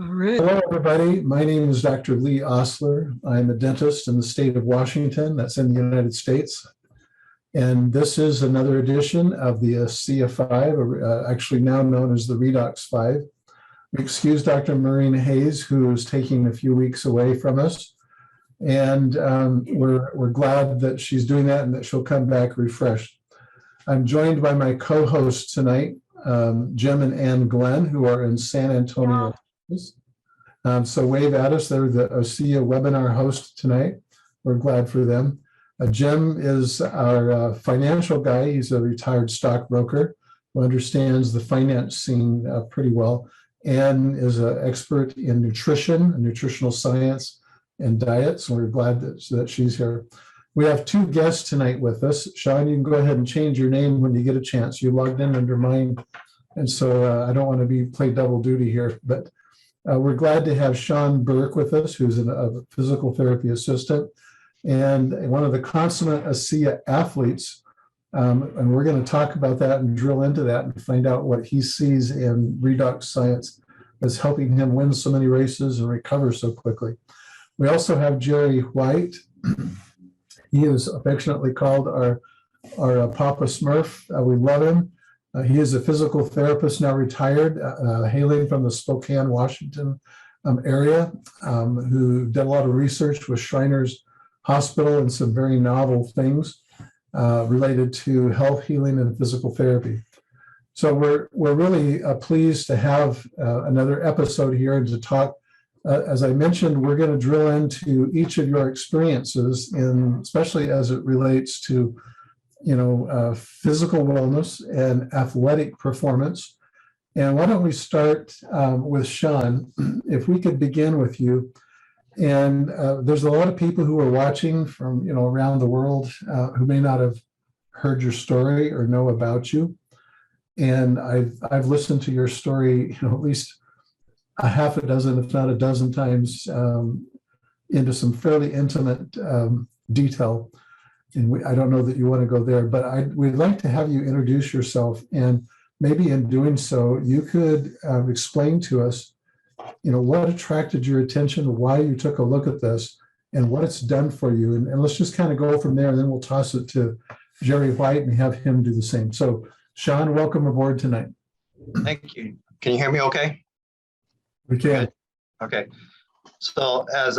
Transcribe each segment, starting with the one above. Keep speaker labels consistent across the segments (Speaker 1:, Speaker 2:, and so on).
Speaker 1: All right.
Speaker 2: Hello, everybody. My name is Dr. Lee Osler. I'm a dentist in the state of Washington, that's in the United States. And this is another edition of the Asea 5, actually now known as the Redox 5. We excuse Dr. Maureen Hayes, who is taking a few weeks away from us. And we're glad that she's doing that and that she'll come back refreshed. I'm joined by my co-hosts tonight, Jim and Ann Glenn, who are in San Antonio. So wave at us. They're the Asea webinar host tonight. We're glad for them. Jim is our financial guy. He's a retired stockbroker who understands the finance scene pretty well. Ann is an expert in nutrition, nutritional science, and diets. We're glad that she's here. We have two guests tonight with us. Shawn, you can go ahead and change your name when you get a chance. You logged in under mine, and so I don't want to play double duty here, but we're glad to have Shawn Burke with us, who's a physical therapy assistant and one of the consummate Asea athletes. And we're going to talk about that and drill into that and find out what he sees in Redox science that's helping him win so many races and recover so quickly. We also have Jerry White. He is affectionately called our Papa Smurf. We love him. He is a physical therapist, now retired, hailing from the Spokane, Washington area, who did a lot of research with Shriners Hospital and some very novel things related to health, healing, and physical therapy. So we're really pleased to have another episode here and to talk. As I mentioned, we're going to drill into each of your experiences, especially as it relates to physical wellness and athletic performance. And why don't we start with Shawn, if we could begin with you. And there's a lot of people who are watching from around the world who may not have heard your story or know about you. And I've listened to your story, at least a half a dozen, if not a dozen times, into some fairly intimate detail. And I don't know that you want to go there, but we'd like to have you introduce yourself. And maybe in doing so, you could explain to us, what attracted your attention, why you took a look at this, and what it's done for you. And let's just kind of go from there, and then we'll toss it to Jerry White and have him do the same. So, Shawn, welcome aboard tonight.
Speaker 3: Thank you. Can you hear me okay?
Speaker 2: We can.
Speaker 3: Okay. So as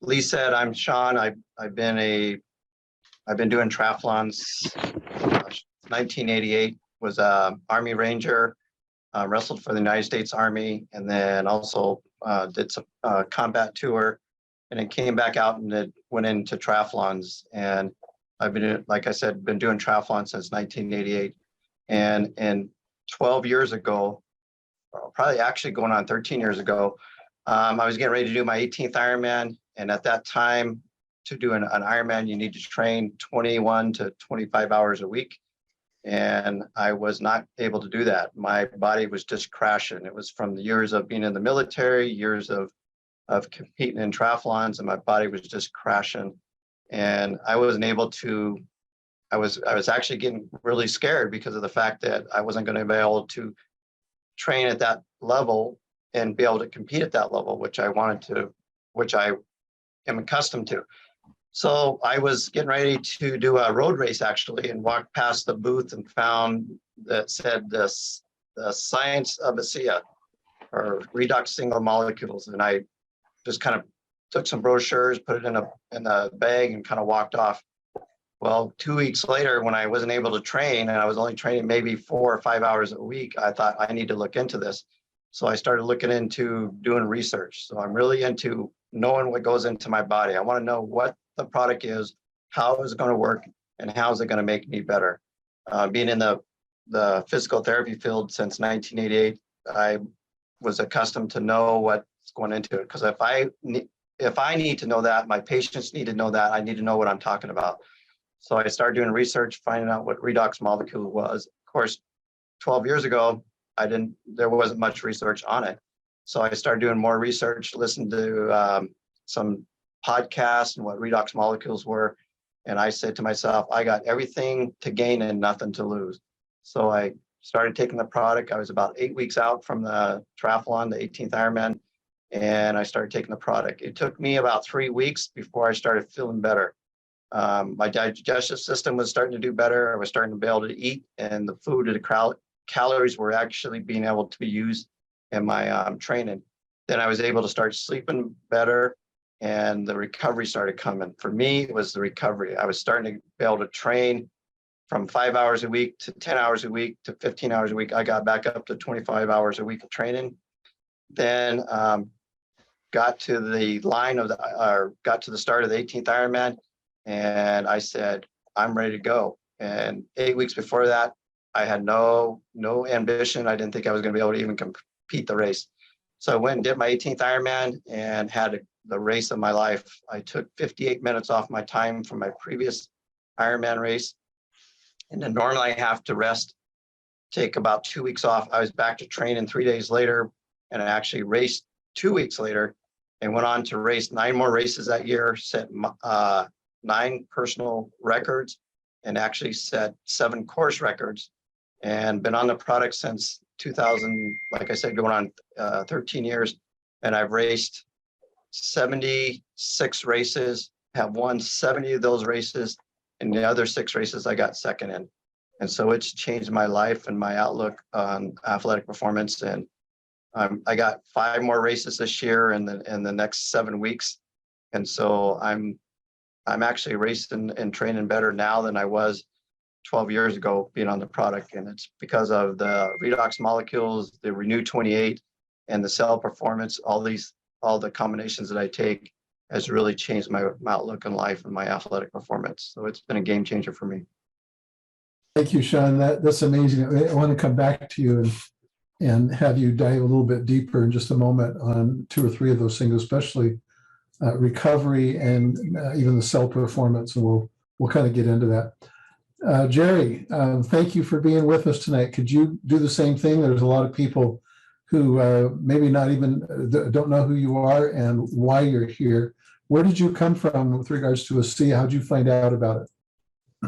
Speaker 3: Lee said, I'm Shawn. I've been doing triathlons since 1988, was a Army Ranger, wrestled for the United States Army, and then also did some combat tour, and then came back out and went into triathlons. And I've been, like I said, been doing triathlons since 1988. And 12 years ago, probably actually going on 13 years ago, I was getting ready to do my 18th Ironman. And at that time, to do an Ironman, you need to train 21 to 25 hours a week. And I was not able to do that. My body was just crashing. It was from the years of being in the military, years of competing in triathlons, and my body was just crashing. And I wasn't able to, I was actually getting really scared because of the fact that I wasn't going to be able to train at that level and be able to compete at that level, which I am accustomed to. So I was getting ready to do a road race actually, and walked past the booth and found that said the science of Asea, or Redox single molecules. And I just kind of took some brochures, put it in a bag, and kind of walked off. Well, 2 weeks later, when I wasn't able to train, and I was only training maybe 4 or 5 hours a week, I thought I need to look into this. So I started looking into doing research. So I'm really into knowing what goes into my body. I want to know what the product is, how is it going to work, and how is it going to make me better. Being in the physical therapy field since 1988, I was accustomed to know what's going into it. Because if I need to know that, my patients need to know that, I need to know what I'm talking about. So I started doing research, finding out what redox molecule was. Of course, 12 years ago, there wasn't much research on it. So I started doing more research, listened to some podcasts and what redox molecules were. And I said to myself, I got everything to gain and nothing to lose. So I started taking the product. I was about 8 weeks out from the triathlon, the 18th Ironman. and I started taking the product. It took me about 3 weeks before I started feeling better. My digestive system was starting to do better. I was starting to be able to eat, and the food and the calories were actually being able to be used in my training. Then I was able to start sleeping better, and the recovery started coming. For me, it was the recovery. I was starting to be able to train from 5 hours a week to 10 hours a week to 15 hours a week. I got back up to 25 hours a week of training. Then got to the got to the start of the 18th Ironman, and I said, I'm ready to go. And 8 weeks before that, I had no ambition. I didn't think I was going to be able to even compete the race. So I went and did my 18th Ironman and had the race of my life. I took 58 minutes off my time from my previous Ironman race. And then normally I have to rest, take about 2 weeks off. I was back to training 3 days later, and I actually raced 2 weeks later and went on to race 9 more races that year, set 9 personal records, and actually set 7 course records, and been on the product since 2000, like I said, going on 13 years. And I've raced 76 races, have won 70 of those races, and the other 6 races I got second in. And so it's changed my life and my outlook on athletic performance. And I got 5 more races this year and the next 7 weeks. And so I'm actually racing and training better now than I was 12 years ago being on the product. And it's because of the Redox molecules, the Renew 28, and the cell performance. All the combinations that I take has really changed my outlook on life and my athletic performance. So it's been a game changer for me.
Speaker 2: Thank you, Shawn. That's amazing. I want to come back to you and have you dive a little bit deeper in just a moment on 2 or 3 of those things, especially recovery and even the cell performance. And we'll kind of get into that. Jerry, thank you for being with us tonight. Could you do the same thing? There's a lot of people who maybe not even don't know who you are and why you're here. Where did you come from with regards to Asea? How did you find out about it?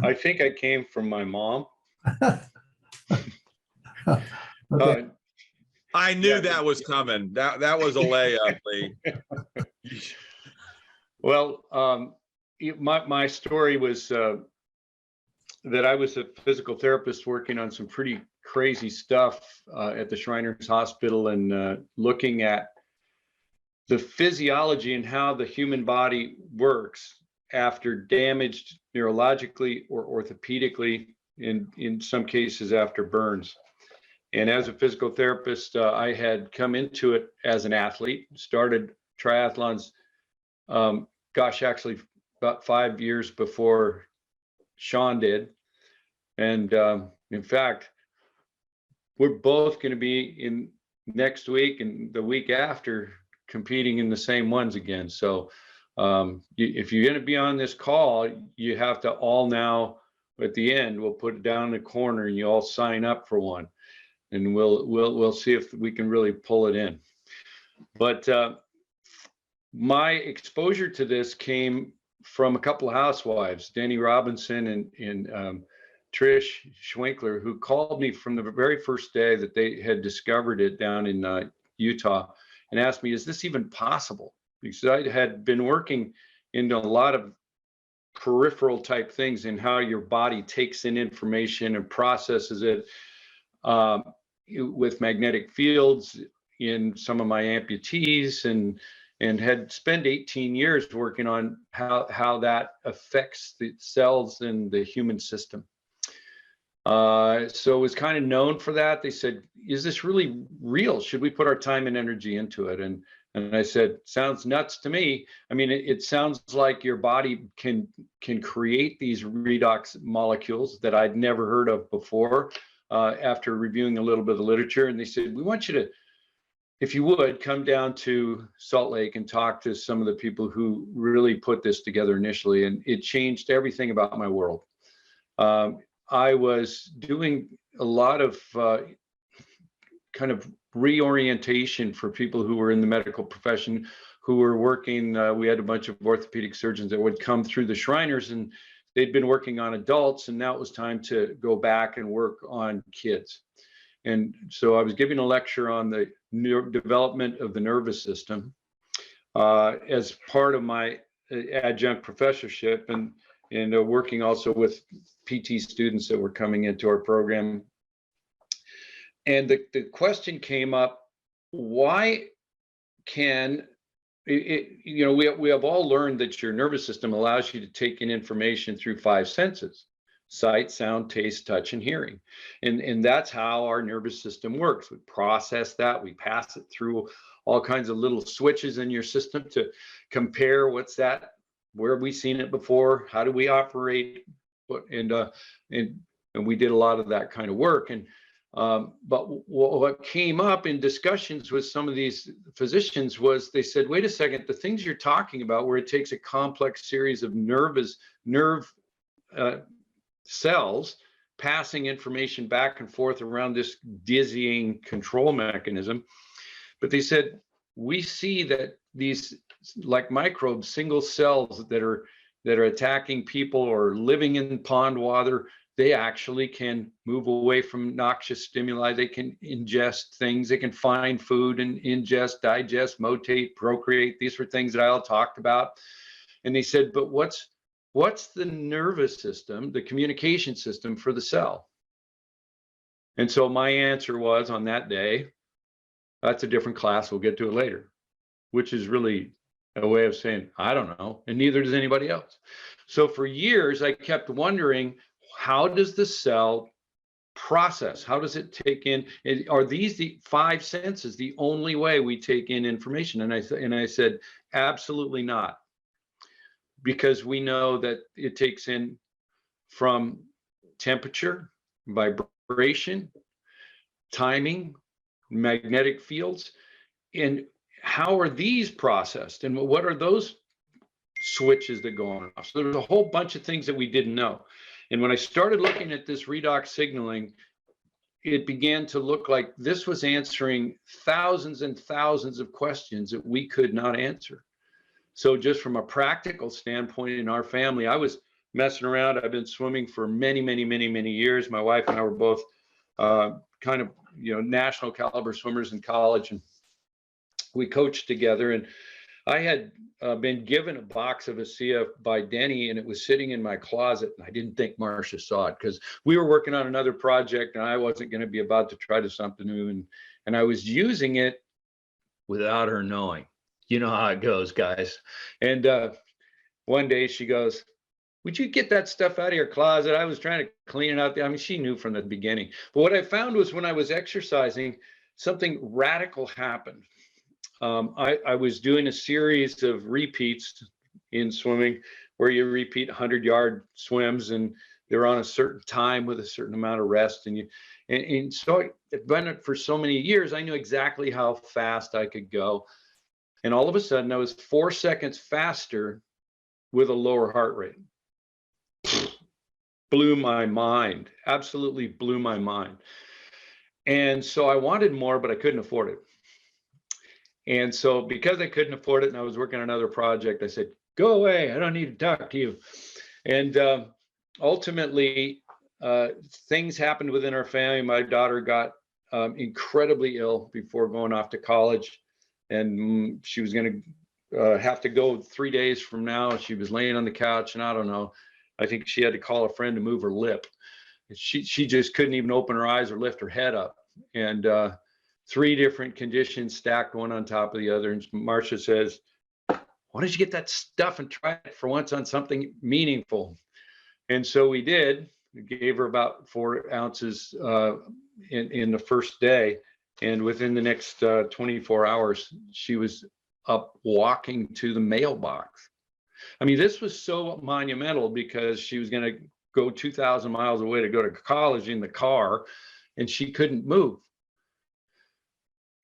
Speaker 1: I think I came from my mom.
Speaker 2: Okay.
Speaker 4: I knew that was coming. That was a layup, Lee.
Speaker 1: Well, my story was that I was a physical therapist working on some pretty crazy stuff at the Shriners Hospital, and looking at the physiology and how the human body works after damaged neurologically or orthopedically, in some cases after burns. And as a physical therapist, I had come into it as an athlete, started triathlons, actually about 5 years before Shawn did. And in fact, we're both going to be in next week and the week after competing in the same ones again. So if you're going to be on this call, you have to all now, at the end, we'll put it down in the corner and you all sign up for one. And we'll see if we can really pull it in. But my exposure to this came from a couple of housewives, Danny Robinson and Trish Schwinkler, who called me from the very first day that they had discovered it down in Utah, and asked me, is this even possible? Because I had been working into a lot of peripheral type things in how your body takes in information and processes it with magnetic fields in some of my amputees, and had spent 18 years working on how that affects the cells in the human system. So it was kind of known for that. They said, is this really real? Should we put our time and energy into it? And I said, sounds nuts to me. I mean, it sounds like your body can create these redox molecules that I'd never heard of before, after reviewing a little bit of the literature. And they said, we want you to, if you would, come down to Salt Lake and talk to some of the people who really put this together initially. And it changed everything about my world. I was doing a lot of kind of reorientation for people who were in the medical profession, who were working. We had a bunch of orthopedic surgeons that would come through the Shriners, and they'd been working on adults, and now it was time to go back and work on kids. And so I was giving a lecture on the development of the nervous system as part of my adjunct professorship, and working also with PT students that were coming into our program. And the question came up, why can you know, we have all learned that your nervous system allows you to take in information through 5 senses: sight, sound, taste, touch, and hearing. And that's how our nervous system works. We process that, we pass it through all kinds of little switches in your system to compare what's that, where have we seen it before, how do we operate, and we did a lot of that kind of work. And but what came up in discussions with some of these physicians was, they said, wait a second, the things you're talking about, where it takes a complex series of nerve cells passing information back and forth around this dizzying control mechanism. But they said, we see that these, like microbes, single cells that are attacking people or living in pond water, they actually can move away from noxious stimuli. They can ingest things. They can find food and ingest, digest, motate, procreate. These were things that I all talked about. And they said, but what's the nervous system, the communication system for the cell? And so my answer was, on that day, that's a different class. We'll get to it later, which is really a way of saying, I don't know, and neither does anybody else. So for years, I kept wondering, how does the cell process? How does it take in? Are these the 5 senses the only way we take in information? And I said, absolutely not. Because we know that it takes in from temperature, vibration, timing, magnetic fields, and how are these processed? And what are those switches that go on and off? So there's a whole bunch of things that we didn't know. And when I started looking at this redox signaling, it began to look like this was answering thousands and thousands of questions that we could not answer. So just from a practical standpoint in our family, I was messing around. I've been swimming for many, many, many, many years. My wife and I were both kind of, you know, national caliber swimmers in college, and we coached together. And I had been given a box of Asea by Denny, and it was sitting in my closet. And I didn't think Marcia saw it because we were working on another project, and I wasn't going to be about to try to something new. And I was using it without her knowing. You know how it goes, guys. And one day she goes, would you get that stuff out of your closet? I was trying to clean it out. I mean, she knew from the beginning. But what I found was, when I was exercising, something radical happened. I was doing a series of repeats in swimming where you repeat 100-yard swims, and they're on a certain time with a certain amount of rest. And so I've done it for so many years, I knew exactly how fast I could go. And all of a sudden, I was 4 seconds faster with a lower heart rate. Blew my mind, absolutely blew my mind. And so I wanted more, but I couldn't afford it. And so because I couldn't afford it and I was working on another project, I said, go away, I don't need to talk to you. And ultimately, things happened within our family. My daughter got incredibly ill before going off to college. And she was going to have to go 3 days from now. She was laying on the couch, and I don't know, I think she had to call a friend to move her lip. She just couldn't even open her eyes or lift her head up. And 3 different conditions stacked one on top of the other. And Marcia says, why don't you get that stuff and try it for once on something meaningful? And so we did. We gave her about 4 ounces in the first day. And within the next 24 hours, she was up walking to the mailbox. I mean, this was so monumental because she was going to go 2,000 miles away to go to college in the car, and she couldn't move.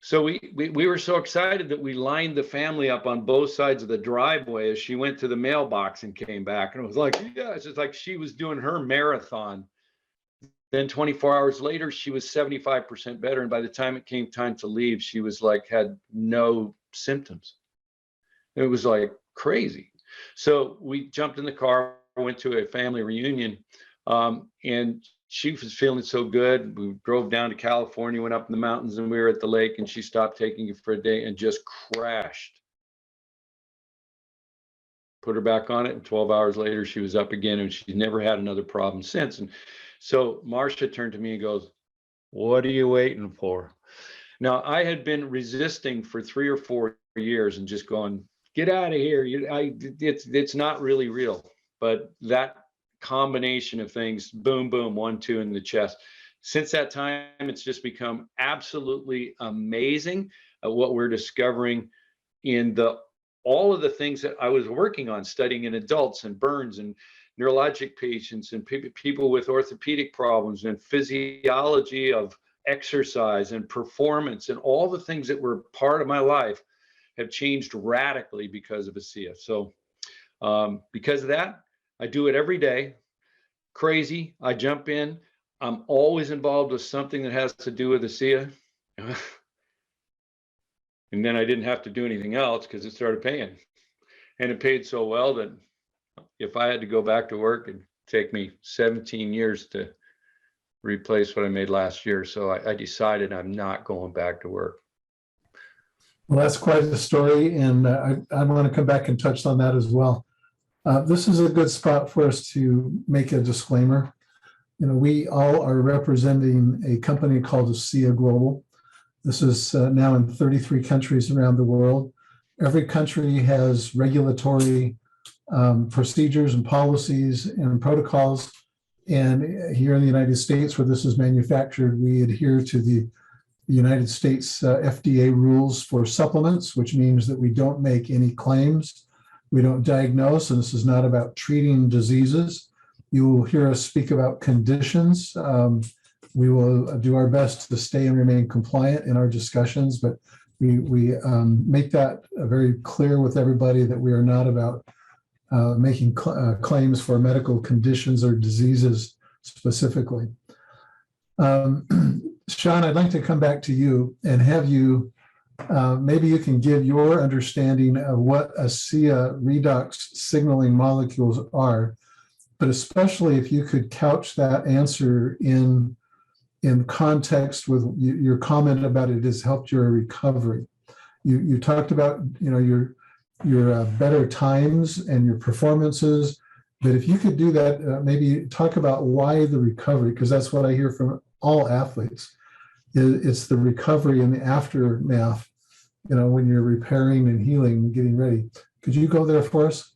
Speaker 1: So we were so excited that we lined the family up on both sides of the driveway as she went to the mailbox and came back. And it was like, yeah, it's just like she was doing her marathon. Then 24 hours later, she was 75% better. And by the time it came time to leave, she was like, had no symptoms. It was like crazy. So we jumped in the car, went to a family reunion And she was feeling so good. We drove down to California, went up in the mountains, and we were at the lake, and she stopped taking it for a day and just crashed. Put her back on it, and 12 hours later, she was up again, and she's never had another problem since. And so Marcia turned to me and goes, "What are you waiting for?" Now, I had been resisting for 3 or 4 years and just going, "Get out of here. It's not really real." But that combination of things, boom, boom, 1, 2 in the chest. Since that time, it's just become absolutely amazing what we're discovering in all of the things that I was working on, studying in adults and burns and neurologic patients and people with orthopedic problems and physiology of exercise and performance, and all the things that were part of my life have changed radically because of Asea. So because of that, I do it every day. Crazy. I jump in. I'm always involved with something that has to do with Asea. And then I didn't have to do anything else because it started paying. And it paid so well that if I had to go back to work, it'd take me 17 years to replace what I made last year. So I decided I'm not going back to work.
Speaker 2: Well, that's quite a story, and I want to come back and touch on that as well. This is a good spot for us to make a disclaimer. You know, we all are representing a company called Asea Global. This is now in 33 countries around the world. Every country has regulatory procedures and policies and protocols. And here in the United States, where this is manufactured, we adhere to the United States FDA rules for supplements, which means that we don't make any claims. We don't diagnose, and this is not about treating diseases. You will hear us speak about conditions. We will do our best to stay and remain compliant in our discussions, but we make that very clear with everybody that we are not about making claims for medical conditions or diseases specifically. Shawn, I'd like to come back to you and have you, maybe you can give your understanding of what Asea redox signaling molecules are, but especially if you could couch that answer in context with your comment about it has helped your recovery. You talked about, you know, your better times and your performances, but if you could do that, maybe talk about why the recovery, because that's what I hear from all athletes. It's the recovery and the aftermath, you know, when you're repairing and healing and getting ready. Could you go there for us?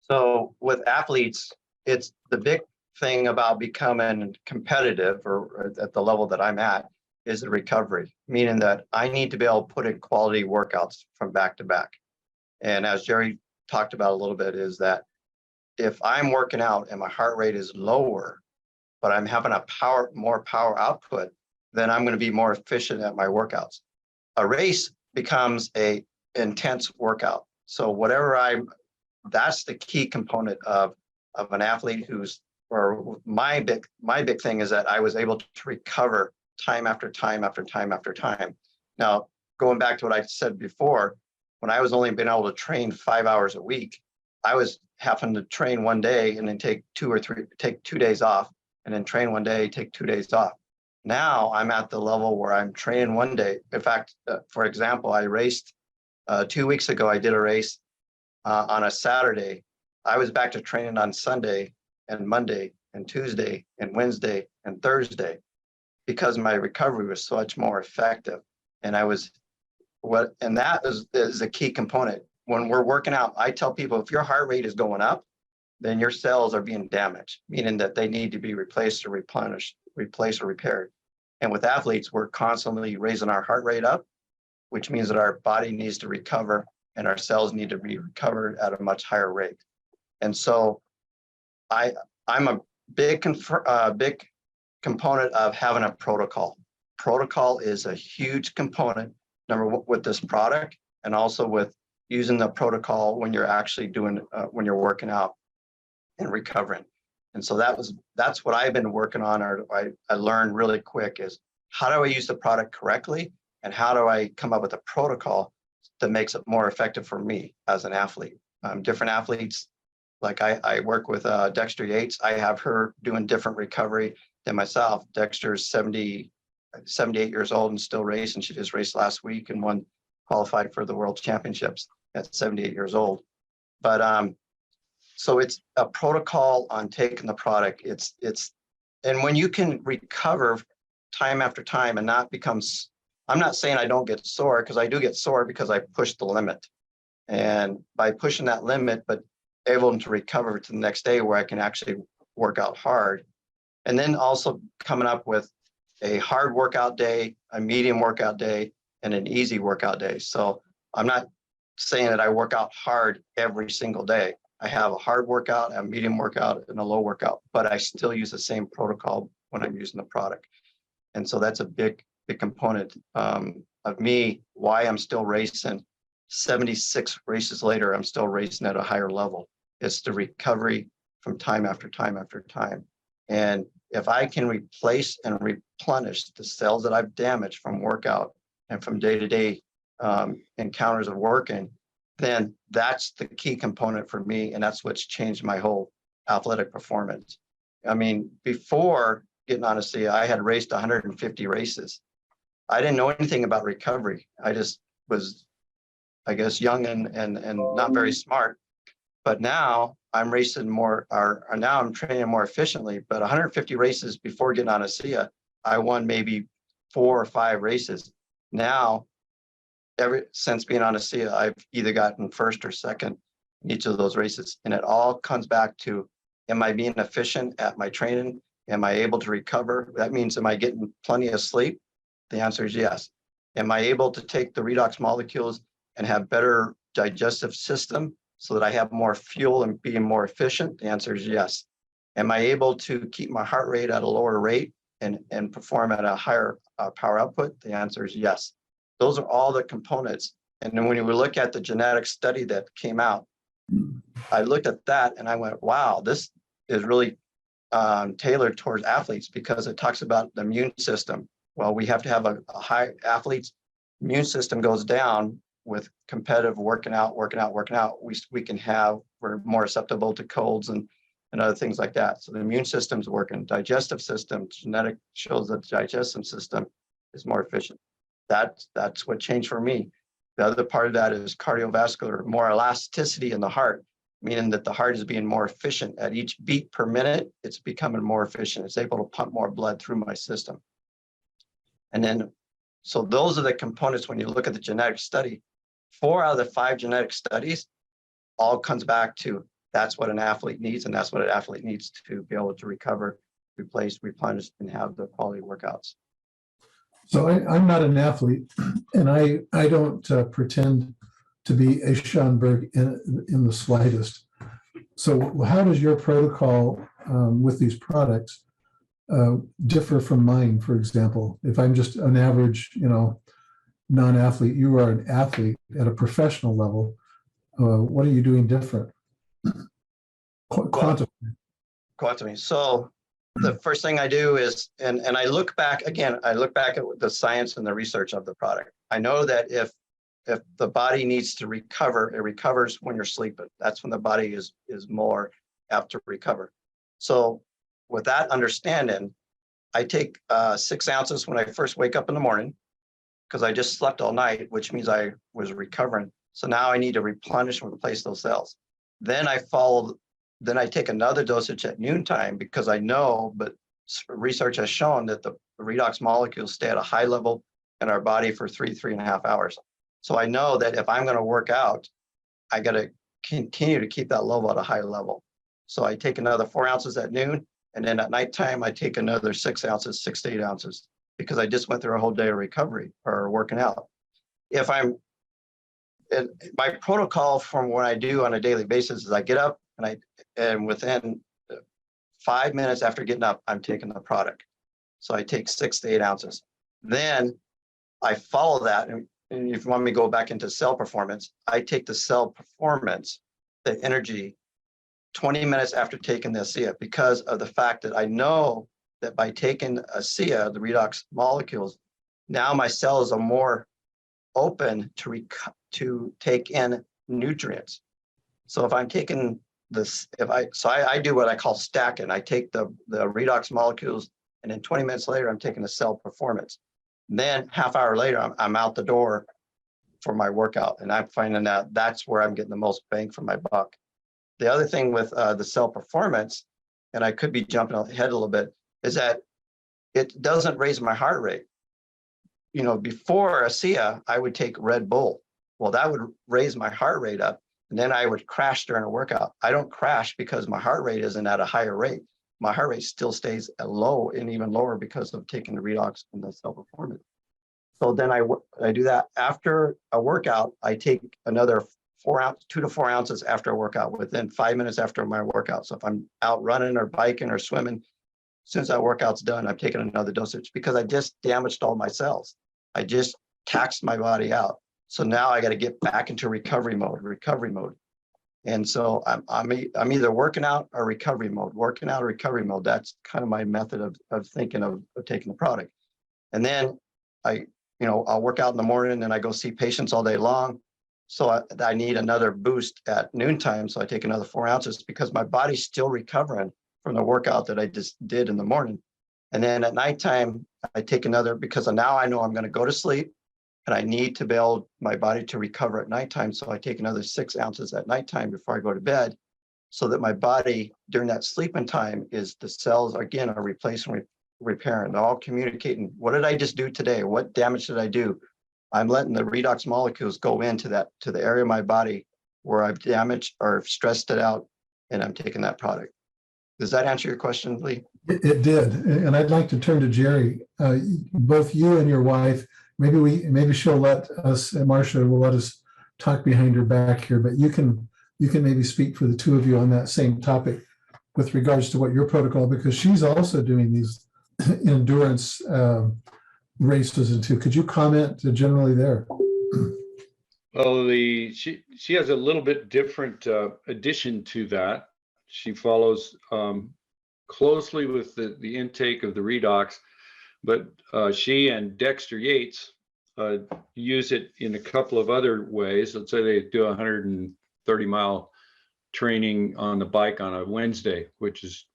Speaker 3: So with athletes, it's the big thing about becoming competitive or at the level that I'm at is the recovery, meaning that I need to be able to put in quality workouts from back to back. And as Jerry talked about a little bit, is that if I'm working out and my heart rate is lower, but I'm having more power output, then I'm going to be more efficient at my workouts. A race becomes a intense workout. So that's the key component of an athlete or my big thing is that I was able to recover time after time after time after time. Now, going back to what I said before, when I was only been able to train 5 hours a week, I was having to train one day and then take 2 days off, and then train one day, take 2 days off. Now I'm at the level where I'm training one day. In fact, for example, I raced 2 weeks ago. I did a race on a Saturday. I was back to training on Sunday and Monday and Tuesday and Wednesday and Thursday because my recovery was so much more effective. And that is a key component. When we're working out, I tell people, if your heart rate is going up, then your cells are being damaged, meaning that they need to be replaced or replenished, replaced or repaired. And with athletes, we're constantly raising our heart rate up, which means that our body needs to recover and our cells need to be recovered at a much higher rate. And so I'm a big component of having a protocol. Protocol is a huge component, number one, with this product, and also with using the protocol when you're actually when you're working out and recovering. And so that's what I've been working on, or I learned really quick, is how do I use the product correctly, and how do I come up with a protocol that makes it more effective for me as an athlete. Different athletes Like I work with Dexter Yates. I have her doing different recovery than myself. Dexter's 78 years old and still racing. She just raced last week and qualified for the World Championships at 78 years old. But so it's a protocol on taking the product. And when you can recover time after time and not becomes, I'm not saying I don't get sore, because I do get sore because I push the limit. And by pushing that limit, but able to recover to the next day where I can actually work out hard. And then also coming up with a hard workout day, a medium workout day, and an easy workout day. So I'm not saying that I work out hard every single day. I have a hard workout, a medium workout, and a low workout, but I still use the same protocol when I'm using the product. And so that's a big component of me, why I'm still racing. 76 races later, I'm still racing at a higher level. It's the recovery from time after time after time. And if I can replace and replenish the cells that I've damaged from workout and from day-to-day encounters of working, then that's the key component for me. And that's what's changed my whole athletic performance. I mean, before getting on Asea, I had raced 150 races. I didn't know anything about recovery. I just was, I guess, young and not very smart. But now I'm racing more, or now I'm training more efficiently. But 150 races before getting on Asea, I won maybe 4 or 5 races. Now, since being on Asea, I've either gotten first or second in each of those races. And it all comes back to, am I being efficient at my training? Am I able to recover? That means, am I getting plenty of sleep? The answer is yes. Am I able to take the redox molecules and have better digestive system so that I have more fuel and being more efficient? The answer is yes. Am I able to keep my heart rate at a lower rate and perform at a higher power output? The answer is yes. Those are all the components. And then when you look at the genetic study that came out, I looked at that and I went, wow, this is really tailored towards athletes, because it talks about the immune system. Well, we have to have a high athlete's immune system goes down with competitive working out. We're more susceptible to colds and other things like that. So the immune system's working, digestive system, genetic shows that the digestive system is more efficient. That's what changed for me. The other part of that is cardiovascular, more elasticity in the heart, meaning that the heart is being more efficient at each beat per minute. It's becoming more efficient. It's able to pump more blood through my system. And then, so those are the components when you look at the genetic study. 4 out of the 5 genetic studies all comes back to, that's what an athlete needs, and that's what an athlete needs to be able to recover, replace, replenish, and have the quality workouts.
Speaker 2: So I'm not an athlete, and I don't pretend to be a Shawn Burke in the slightest. So how does your protocol with these products differ from mine? For example, if I'm just an average, non-athlete, you are an athlete at a professional level. What are you doing different?
Speaker 3: Quantum. So the first thing I do is, and I look back at the science and the research of the product. I know that if the body needs to recover, it recovers when you're sleeping. That's when the body is more apt to recover. So with that understanding, I take 6 ounces when I first wake up in the morning, because I just slept all night, which means I was recovering. So now I need to replenish and replace those cells. Then I take another dosage at noontime, because I know, but research has shown that the redox molecules stay at a high level in our body for 3.5 hours. So I know that if I'm going to work out, I got to continue to keep that level at a high level. So I take another 4 ounces at noon, and then at nighttime, I take another 6 ounces, 6 to 8 ounces, because I just went through a whole day of recovery or working out. My protocol from what I do on a daily basis is I get up and within 5 minutes after getting up, I'm taking the product. So I take 6 to 8 ounces. Then I follow that. And if you want me to go back into cell performance, I take the cell performance, the energy, 20 minutes after taking the Asea, because of the fact that I know that by taking Asea, the redox molecules, now my cells are more open to take in nutrients. So if I'm taking this, I do what I call stacking. I take the redox molecules, and then 20 minutes later, I'm taking the cell performance. And then half hour later, I'm out the door for my workout. And I'm finding that that's where I'm getting the most bang for my buck. The other thing with the cell performance, and I could be jumping ahead a little bit, is that it doesn't raise my heart rate. You know, before Asea, I would take Red Bull. Well, that would raise my heart rate up, and then I would crash during a workout. I don't crash because my heart rate isn't at a higher rate. My heart rate still stays at low and even lower because of taking the redox and the cell performance. So then I do that after a workout. I take another 2 to 4 ounces after a workout, within 5 minutes after my workout. So if I'm out running or biking or swimming, since that workout's done, I'm taking another dosage because I just damaged all my cells. I just taxed my body out. So now I got to get back into recovery mode. And so I'm either working out or recovery mode. That's kind of my method of thinking of taking the product. And then I'll work out in the morning and I go see patients all day long. So I need another boost at noontime. So I take another 4 ounces because my body's still recovering from the workout that I just did in the morning. And then at nighttime, I take another, because now I know I'm going to go to sleep and I need to build my body to recover at nighttime. So I take another 6 ounces at nighttime before I go to bed, so that my body during that sleeping time is the cells again are replacing, repairing, they're all communicating. What did I just do today? What damage did I do? I'm letting the redox molecules go into to the area of my body where I've damaged or stressed it out, and I'm taking that product. Does that answer your question, Lee?
Speaker 2: It did. And I'd like to turn to Jerry. Both you and your wife, maybe she'll let us, Marcia will let us talk behind her back here, but you can maybe speak for the two of you on that same topic with regards to what your protocol, because she's also doing these endurance races and too. Could you comment generally there?
Speaker 1: Well, she has a little bit different addition to that. She follows closely with the intake of the redox, but she and Dexter Yates use it in a couple of other ways. Let's say they do 130-mile training on the bike on a Wednesday, which is,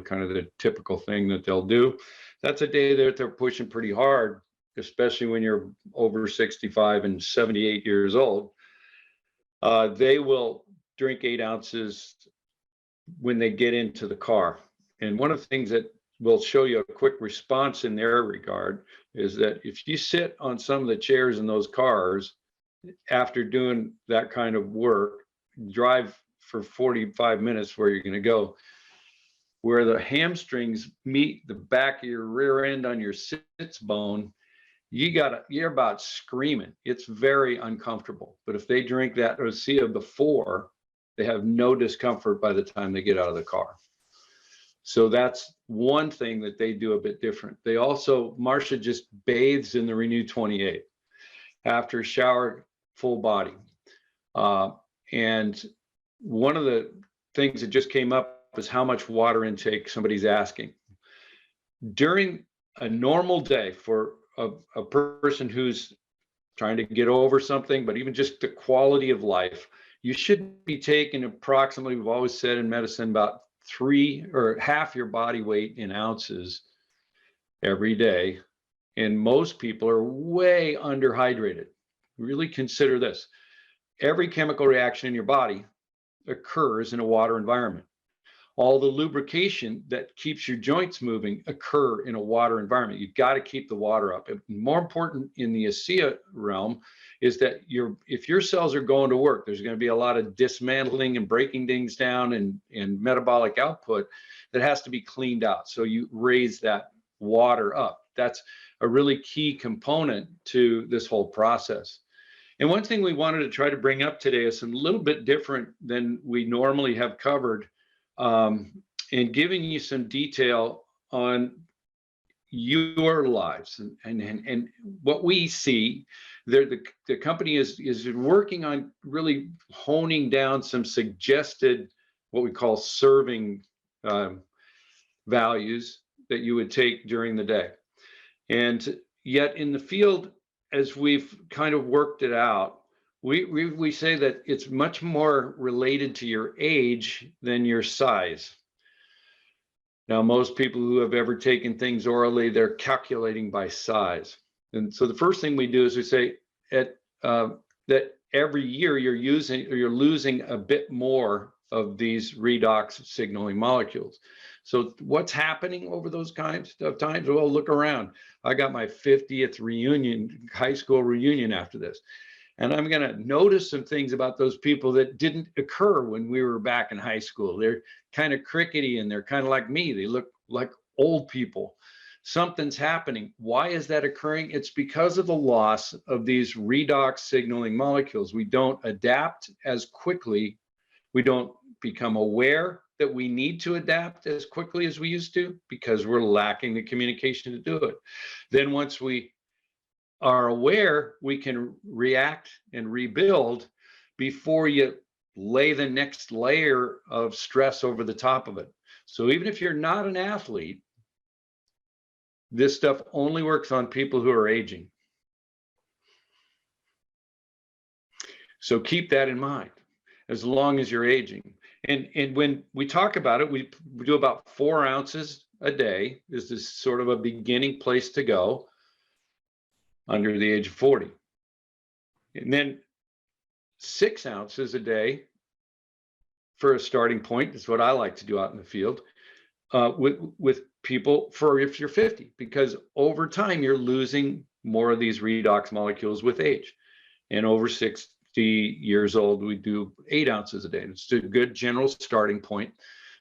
Speaker 1: kind of the typical thing that they'll do. That's a day that they're pushing pretty hard, especially when you're over 65 and 78 years old. They will drink 8 ounces when they get into the car. And one of the things that will show you a quick response in their regard is that if you sit on some of the chairs in those cars after doing that kind of work, drive for 45 minutes where you're going to go, where the hamstrings meet the back of your rear end on your sits bone, you're about screaming. It's very uncomfortable. But if they drink that Asea before, they have no discomfort by the time they get out of the car. So that's one thing that they do a bit different. They also, Marcia just bathes in the Renew 28 after a shower, full body. And one of the things that just came up is how much water intake somebody's asking. During a normal day for a person who's trying to get over something, but even just the quality of life, you should be taking approximately, we've always said in medicine, about 3 or half your body weight in ounces every day. And most people are way underhydrated. Really consider this. Every chemical reaction in your body occurs in a water environment. All the lubrication that keeps your joints moving occur in a water environment. You've got to keep the water up. And more important in the Asea realm is that if your cells are going to work, there's going to be a lot of dismantling and breaking things down and metabolic output that has to be cleaned out. So you raise that water up. That's a really key component to this whole process. And one thing we wanted to try to bring up today is a little bit different than we normally have covered, and giving you some detail on your lives and what we see. The company is working on really honing down some suggested, what we call serving values that you would take during the day. And yet in the field, as we've kind of worked it out, we say that it's much more related to your age than your size. Now, most people who have ever taken things orally, they're calculating by size. And so the first thing we do is we say that every year you're losing a bit more of these redox signaling molecules. So what's happening over those kinds of times? Well, look around. I got my 50th reunion, high school reunion after this. And I'm going to notice some things about those people that didn't occur when we were back in high school. They're kind of crickety and they're kind of like me. They look like old people. Something's happening. Why is that occurring? It's because of the loss of these redox signaling molecules. We don't adapt as quickly. We don't become aware that we need to adapt as quickly as we used to because we're lacking the communication to do it. Then once we are aware, we can react and rebuild before you lay the next layer of stress over the top of it. So even if you're not an athlete, this stuff only works on people who are aging. So keep that in mind as long as you're aging. And when we talk about it, we do about 4 ounces a day. This is sort of a beginning place to go under the age of 40. And then 6 ounces a day for a starting point is what I like to do out in the field with people for if you're 50, because over time you're losing more of these redox molecules with age. And over 60 years old, we do 8 ounces a day. It's a good general starting point.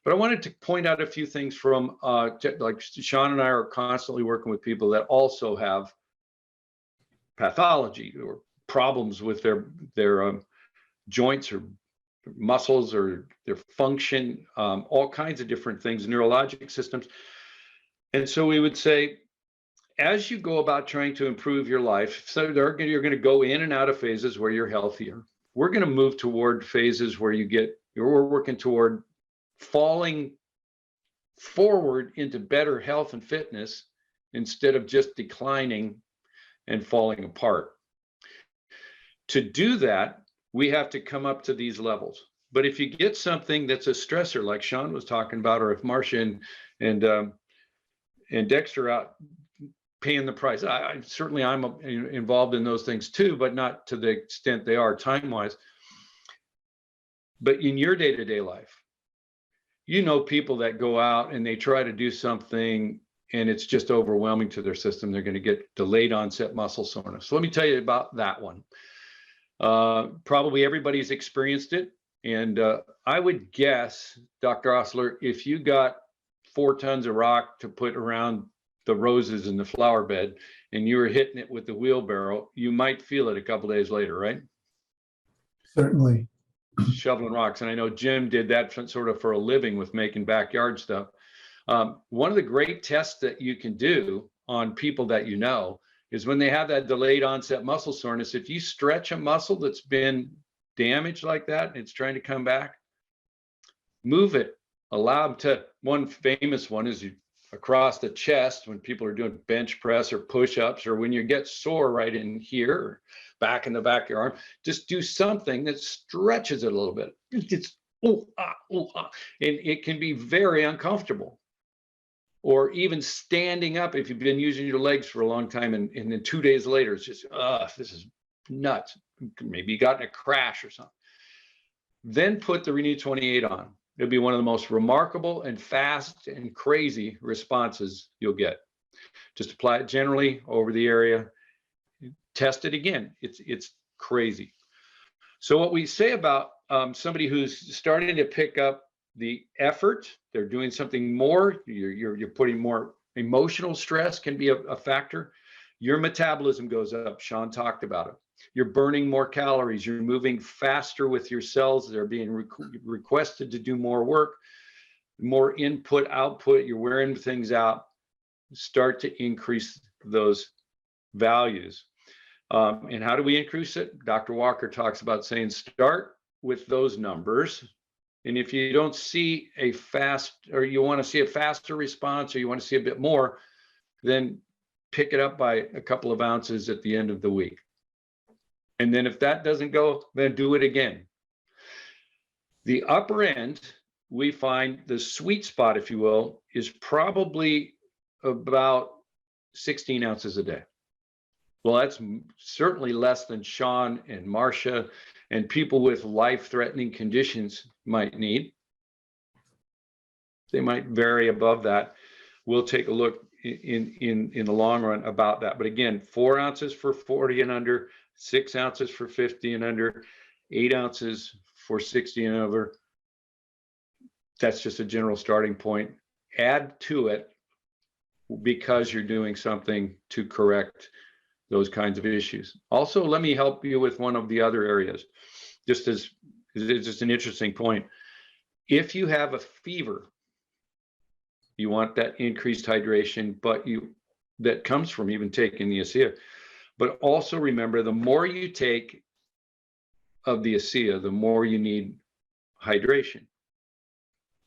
Speaker 1: But I wanted to point out a few things from like Shawn and I are constantly working with people that also have pathology or problems with their joints or muscles or their function, all kinds of different things, neurologic systems. And so we would say, as you go about trying to improve your life, so you're going to go in and out of phases where you're healthier. We're going to move toward phases where we're working toward falling forward into better health and fitness instead of just declining and falling apart. To do that, we have to come up to these levels. But if you get something that's a stressor, like Shawn was talking about, or if Marcia and Dexter out paying the price, certainly I'm involved in those things too, but not to the extent they are time-wise. But in your day-to-day life, you know people that go out and they try to do something and it's just overwhelming to their system. They're going to get delayed onset muscle soreness. So let me tell you about that one. Probably everybody's experienced it. And I would guess, Dr. Osler, if you got 4 tons of rock to put around the roses in the flower bed and you were hitting it with the wheelbarrow, you might feel it a couple days later, right?
Speaker 2: Certainly.
Speaker 1: Shoveling rocks. And I know Jim did that sort of for a living with making backyard stuff. One of the great tests that you can do on people that you know is when they have that delayed onset muscle soreness, if you stretch a muscle that's been damaged like that and it's trying to come back, move it. Allow them to, one famous one is across the chest when people are doing bench press or push-ups, or when you get sore right in here, or back in the back of your arm, just do something that stretches it a little bit. It's and it can be very uncomfortable. Or even standing up if you've been using your legs for a long time and then 2 days later, it's just, this is nuts. Maybe you got in a crash or something. Then put the Renew 28 on. It'll be one of the most remarkable and fast and crazy responses you'll get. Just apply it generally over the area. Test it again. It's crazy. So what we say about somebody who's starting to pick up the effort, they're doing something more, you're putting more emotional stress can be a factor. Your metabolism goes up. Shawn talked about it. You're burning more calories. You're moving faster with your cells. They're being requested to do more work, more input, output. You're wearing things out. Start to increase those values. And how do we increase it? Dr. Walker talks about saying start with those numbers. And if you don't see a fast, or you want to see a faster response, or you want to see a bit more, then pick it up by a couple of ounces at the end of the week. And then if that doesn't go, then do it again. The upper end, we find the sweet spot, if you will, is probably about 16 ounces a day. Well, that's certainly less than Shawn and Marcia and people with life-threatening conditions might need. They might vary above that. We'll take a look in the long run about that. But again, 4 ounces for 40 and under, 6 ounces for 50 and under, 8 ounces for 60 and over. That's just a general starting point. Add to it because you're doing something to correct those kinds of issues. Also, let me help you with one of the other areas, just as it's just an interesting point. If you have a fever, you want that increased hydration, but that comes from even taking the Asea. But also remember, the more you take of the Asea, the more you need hydration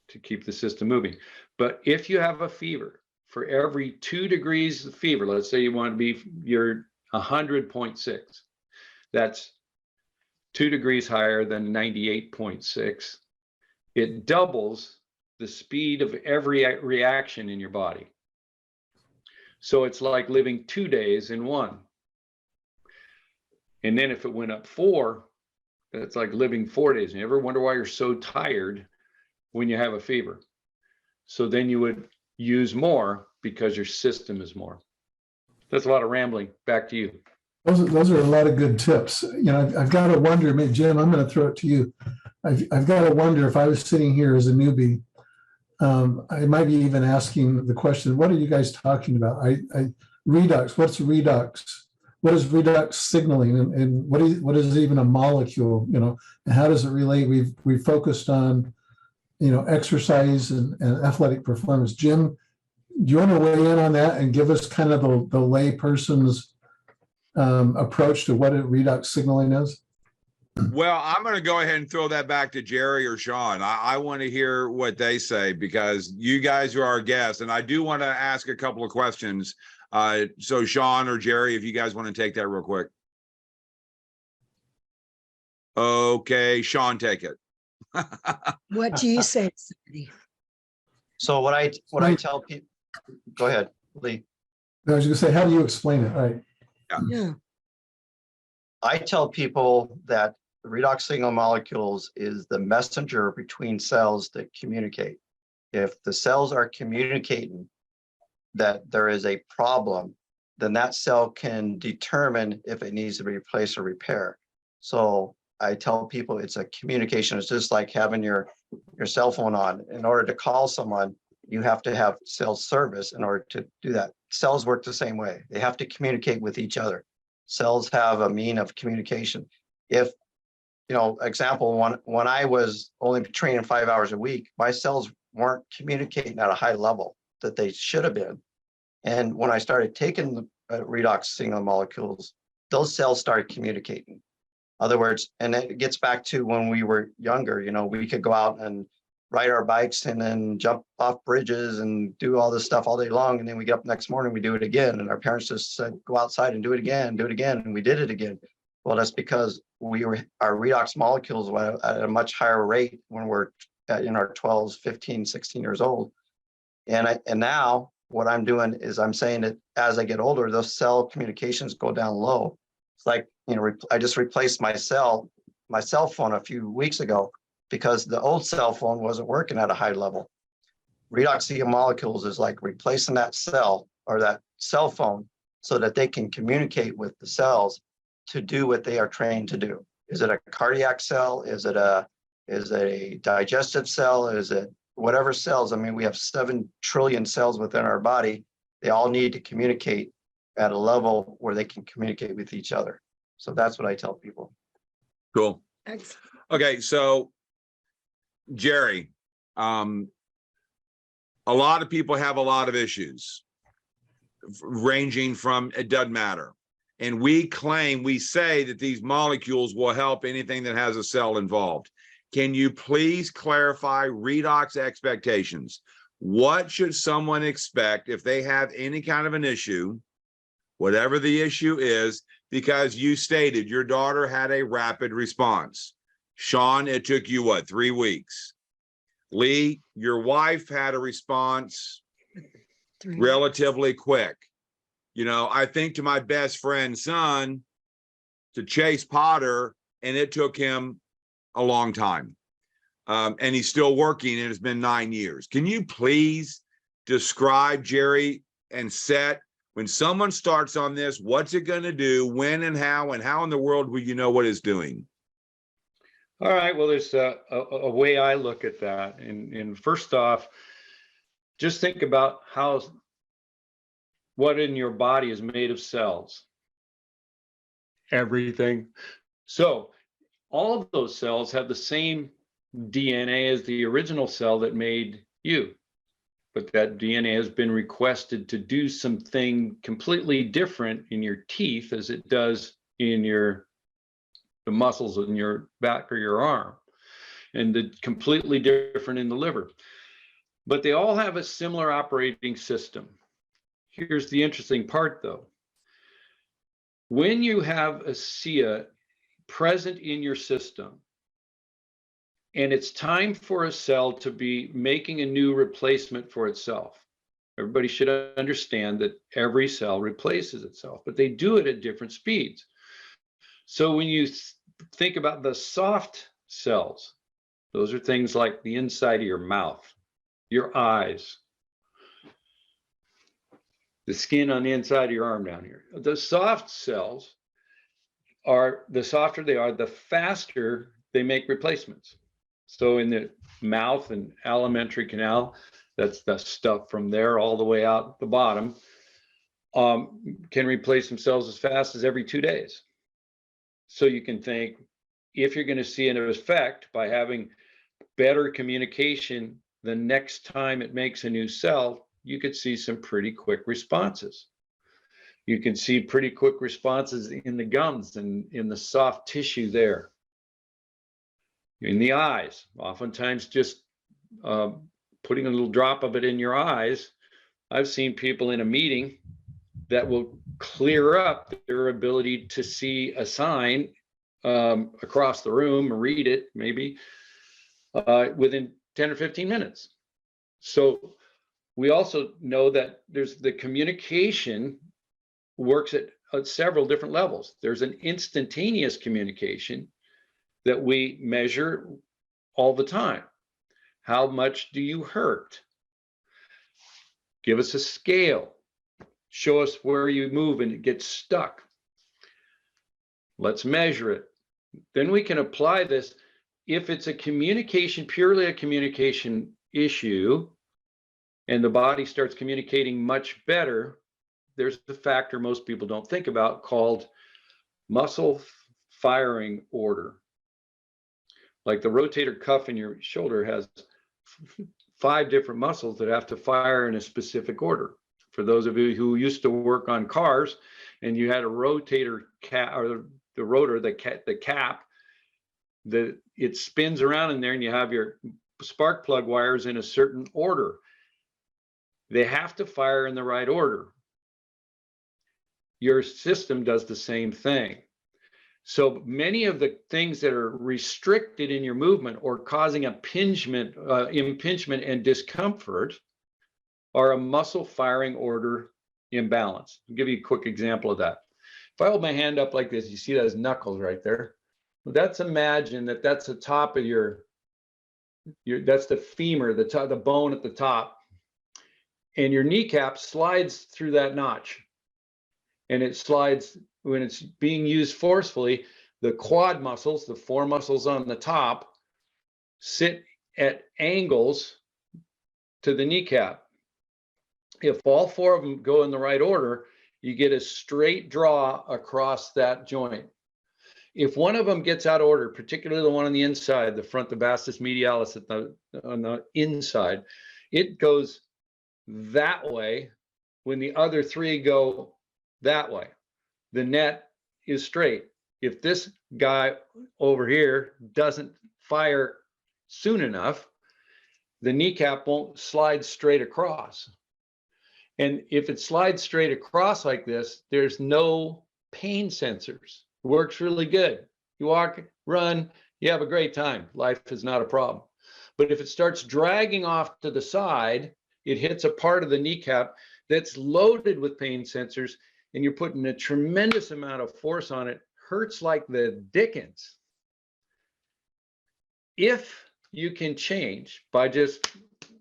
Speaker 1: to keep the system moving. But if you have a fever, for every 2 degrees of fever, let's say you want to be, you're 100.6, that's 2 degrees higher than 98.6. It doubles the speed of every reaction in your body. So it's like living 2 days in one. And then if it went up 4, that's like living 4 days. You ever wonder why you're so tired when you have a fever? So then you would use more because your system is more. That's a lot of rambling. Back to you.
Speaker 2: Those are a lot of good tips. You know, I've got to wonder, Jim, I'm going to throw it to you. I've got to wonder if I was sitting here as a newbie, I might be even asking the question, what are you guys talking about? Redox, what's redox? What is redox signaling? And what is even a molecule, you know, and how does it relate? We've focused on, you know, exercise and athletic performance. Jim, do you want to weigh in on that and give us kind of the lay person's approach to what redox signaling is?
Speaker 4: Well, I'm going to go ahead and throw that back to Jerry or Shawn. I want to hear what they say because you guys are our guests, and I do want to ask a couple of questions. So Shawn or Jerry, if you guys want to take that real quick. Okay, Shawn, take it.
Speaker 5: What do you say, Sandy?
Speaker 3: So what I tell people, go ahead, Lee.
Speaker 2: I was going to say, how do you explain it? Right.
Speaker 5: Yeah.
Speaker 3: I tell people that the redox signal molecules is the messenger between cells that communicate. If the cells are communicating that there is a problem, then that cell can determine if it needs to be replaced or repair. So I tell people it's a communication. It's just like having your cell phone on. In order to call someone, you have to have cell service in order to do that. Cells work the same way. They have to communicate with each other. Cells have a mean of communication. If, you know, example, when I was only training 5 hours a week, my cells weren't communicating at a high level that they should have been. And when I started taking the redox signal molecules, those cells started communicating. Other words, and it gets back to when we were younger, you know, we could go out and ride our bikes and then jump off bridges and do all this stuff all day long. And then we get up next morning, we do it again. And our parents just said, go outside and do it again. And we did it again. Well, that's because our redox molecules went at a much higher rate when we're in our 12s, 15, 16 years old. And now what I'm doing is I'm saying that as I get older, those cell communications go down low. It's like, you know, I just replaced my cell phone a few weeks ago because the old cell phone wasn't working at a high level. Redox molecules is like replacing that cell or that cell phone so that they can communicate with the cells to do what they are trained to do. Is it a cardiac cell? Is it a digestive cell? Is it whatever cells? I mean, we have 7 trillion cells within our body. They all need to communicate at a level where they can communicate with each other. So that's what I tell people.
Speaker 4: Cool.
Speaker 5: Excellent.
Speaker 4: Okay, so Jerry, a lot of people have a lot of issues ranging from, it doesn't matter. And we say that these molecules will help anything that has a cell involved. Can you please clarify redox expectations? What should someone expect if they have any kind of an issue, whatever the issue is, because you stated your daughter had a rapid response. Shawn, it took you what, 3 weeks? Lee, your wife had a response
Speaker 5: 3
Speaker 4: relatively quick. You know, I think to my best friend's son, to Chase Potter, and it took him a long time. And he's still working, and it's been 9 years. Can you please describe, Jerry and Seth, when someone starts on this, what's it going to do, when and how in the world will you know what it's doing?
Speaker 1: All right, well, there's a way I look at that. And first off, just think about what in your body is made of cells. Everything. So all of those cells have the same DNA as the original cell that made you. But that DNA has been requested to do something completely different in your teeth as it does in the muscles in your back or your arm, and completely different in the liver. But they all have a similar operating system. Here's the interesting part, though. When you have Asea present in your system, and it's time for a cell to be making a new replacement for itself. Everybody should understand that every cell replaces itself, but they do it at different speeds. So when you think about the soft cells, those are things like the inside of your mouth, your eyes, the skin on the inside of your arm down here. The soft cells the softer they are, the faster they make replacements. So in the mouth and alimentary canal, that's the stuff from there all the way out the bottom, can replace themselves as fast as every 2 days. So you can think, if you're going to see an effect by having better communication the next time it makes a new cell, you could see some pretty quick responses. You can see pretty quick responses in the gums and in the soft tissue there. In the eyes, oftentimes just putting a little drop of it in your eyes. I've seen people in a meeting that will clear up their ability to see a sign across the room or read it maybe within 10 or 15 minutes. So we also know that there's the communication works at several different levels. There's an instantaneous communication that we measure all the time. How much do you hurt? Give us a scale. Show us where you move and it gets stuck. Let's measure it. Then we can apply this. If it's purely a communication issue, and the body starts communicating much better, there's a factor most people don't think about called muscle firing order. Like the rotator cuff in your shoulder has 5 different muscles that have to fire in a specific order. For those of you who used to work on cars and you had a rotator cap, or the rotor, the cap, it spins around in there, and you have your spark plug wires in a certain order. They have to fire in the right order. Your system does the same thing. So many of the things that are restricted in your movement or causing impingement and discomfort are a muscle firing order imbalance. I'll give you a quick example of that. If I hold my hand up like this, you see those knuckles right there. Let's imagine that that's the top of that's the femur, the bone at the top, and your kneecap slides through that notch. And it slides when it's being used forcefully. The quad muscles, the 4 muscles on the top, sit at angles to the kneecap. If all 4 of them go in the right order, you get a straight draw across that joint. If one of them gets out of order, particularly the one on the inside, the front, the vastus medialis on the inside, it goes that way when the other 3 go that way. The net is straight. If this guy over here doesn't fire soon enough, the kneecap won't slide straight across. And if it slides straight across like this, there's no pain sensors. It works really good. You walk, run, you have a great time. Life is not a problem. But if it starts dragging off to the side, it hits a part of the kneecap that's loaded with pain sensors, and you're putting a tremendous amount of force on it. Hurts like the dickens. If you can change by just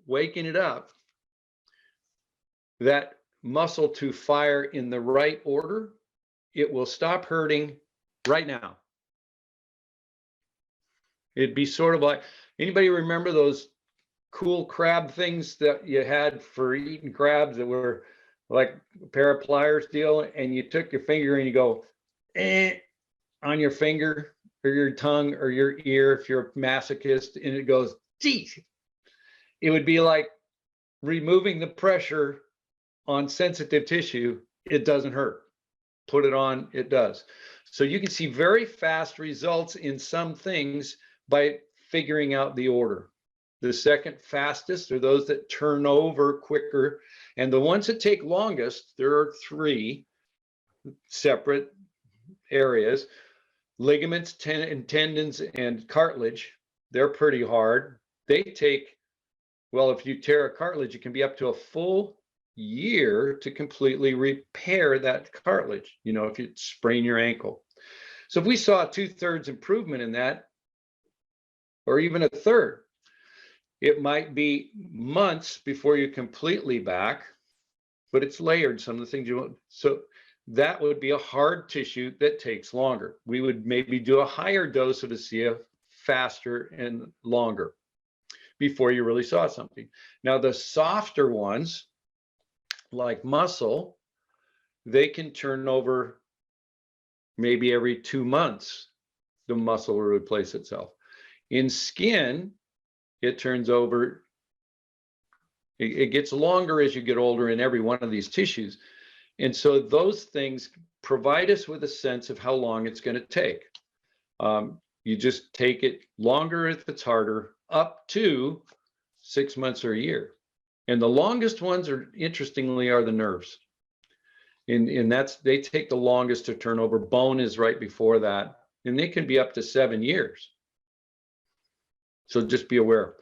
Speaker 1: waking it up, that muscle to fire in the right order, it will stop hurting right now. It'd be sort of like, anybody remember those cool crab things that you had for eating crabs that were like a pair of pliers deal, and you took your finger and you go on your finger or your tongue or your ear if you're a masochist, and it goes, geez. It would be like removing the pressure on sensitive tissue. It doesn't hurt. Put it on, it does. So you can see very fast results in some things by figuring out the order. The second fastest are those that turn over quicker. And the ones that take longest, there are 3 separate areas: ligaments, tendons, and cartilage. They're pretty hard. They take, well, if you tear a cartilage, it can be up to a full year to completely repair that cartilage, you know, if you sprain your ankle. So if we saw a 2/3 improvement in that, or even a third, it might be months before you're completely back, but it's layered, some of the things you want. So that would be a hard tissue that takes longer. We would maybe do a higher dose of Asea faster and longer before you really saw something. Now, the softer ones, like muscle, they can turn over maybe every 2 months. The muscle will replace itself. In skin, it turns over, it gets longer as you get older in every one of these tissues. And so those things provide us with a sense of how long it's going to take. You just take it longer if it's harder, up to 6 months or a year. And the longest ones are, interestingly, are the nerves. And that's, they take the longest to turn over. Bone is right before that, and they can be up to 7 years. So just be aware.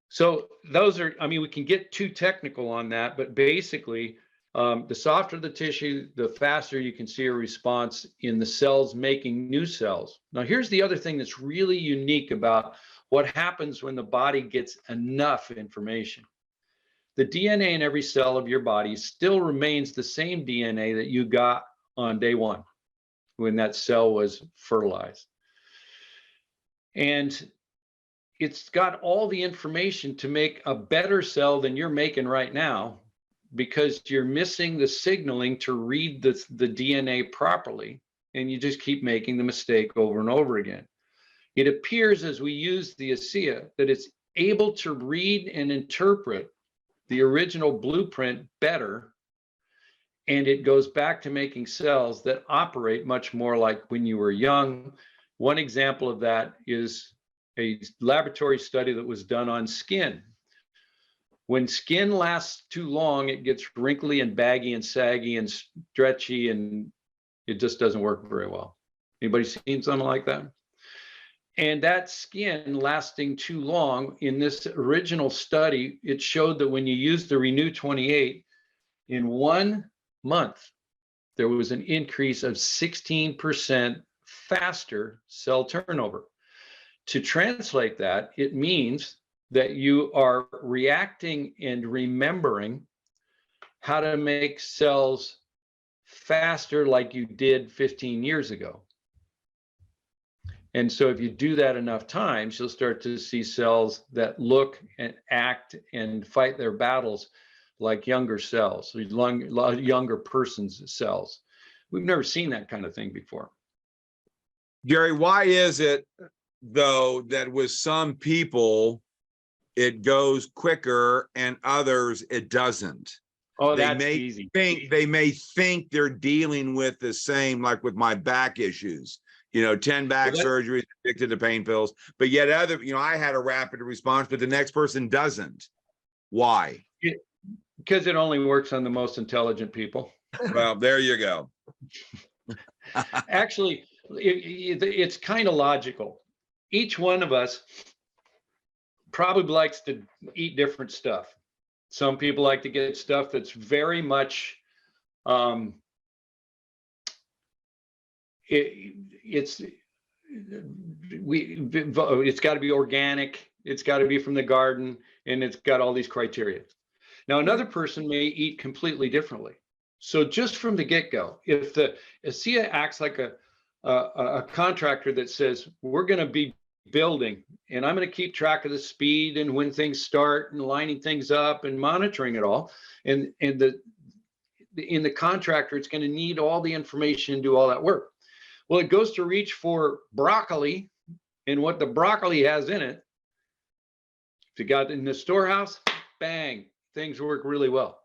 Speaker 1: So those are, I mean, we can get too technical on that, but basically, the softer the tissue, the faster you can see a response in the cells making new cells. Now, here's the other thing that's really unique about what happens when the body gets enough information. The DNA in every cell of your body still remains the same DNA that you got on day 1 when that cell was fertilized. And it's got all the information to make a better cell than you're making right now, because you're missing the signaling to read the DNA properly, and you just keep making the mistake over and over again. It appears as we use the Asea that it's able to read and interpret the original blueprint better, and it goes back to making cells that operate much more like when you were young. One example of that is a laboratory study that was done on skin. When skin lasts too long, it gets wrinkly and baggy and saggy and stretchy, and it just doesn't work very well. Anybody seen something like that? And that skin lasting too long, in this original study, it showed that when you use the Renew 28, in 1 month, there was an increase of 16% faster cell turnover. To translate that, it means that you are reacting and remembering how to make cells faster like you did 15 years ago. And so if you do that enough times, you'll start to see cells that look and act and fight their battles like younger cells, younger person's cells. We've never seen that kind of thing before.
Speaker 4: Gary, why is it, though, that with some people it goes quicker and others it doesn't?
Speaker 1: Oh,
Speaker 4: They
Speaker 1: that's
Speaker 4: may
Speaker 1: easy.
Speaker 4: they may think they're dealing with the same, like with my back issues, 10 back surgeries, addicted to pain pills, but yet other, I had a rapid response, but the next person doesn't. Why?
Speaker 1: Because it only works on the most intelligent people.
Speaker 4: Well, there you go.
Speaker 1: Actually, it's kind of logical. Each one of us probably likes to eat different stuff. Some people like to get stuff that's very much, it's got to be organic. It's got to be from the garden, and it's got all these criteria. Now, another person may eat completely differently. So just from the get-go, if the Asea acts like a contractor that says, we're going to be building, and I'm going to keep track of the speed and when things start and lining things up and monitoring it all, and in the contractor, it's going to need all the information and do all that work. Well, it goes to reach for broccoli and what the broccoli has in it. If you got it in the storehouse, bang, things work really well.